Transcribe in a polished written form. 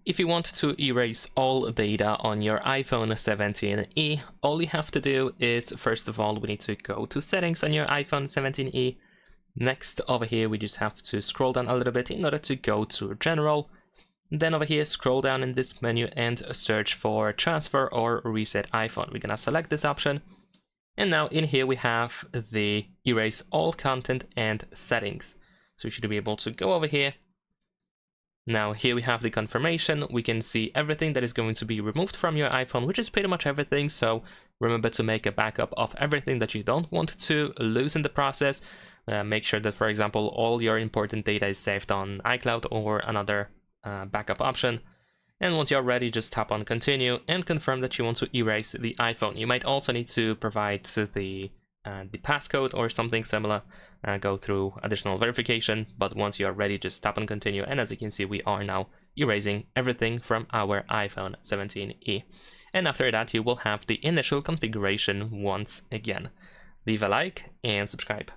If you want to erase all data on your iPhone 17e, all you have to do is, first of all, we need to go to settings on your iPhone 17e. Next, over here, we just have to scroll down a little bit in order to go to general. Then over here, scroll down in this menu and search for transfer or reset iPhone. We're gonna select this option. And now in here, we have the erase all content and settings. So you should be able to go over here. Now here we have the confirmation. We can see everything that is going to be removed from your iPhone, which is pretty much everything. So remember to make a backup of everything that you don't want to lose in the process. Make sure that, for example, all your important data is saved on iCloud or another backup option. And once you're ready, just tap on continue and confirm that you want to erase the iPhone. You might also need to provide the passcode or something similar, go through additional verification, but once you are ready, just tap on continue, and as you can see, we are now erasing everything from our iPhone 17e. And after that, you will have the initial configuration once again. Leave a like and subscribe.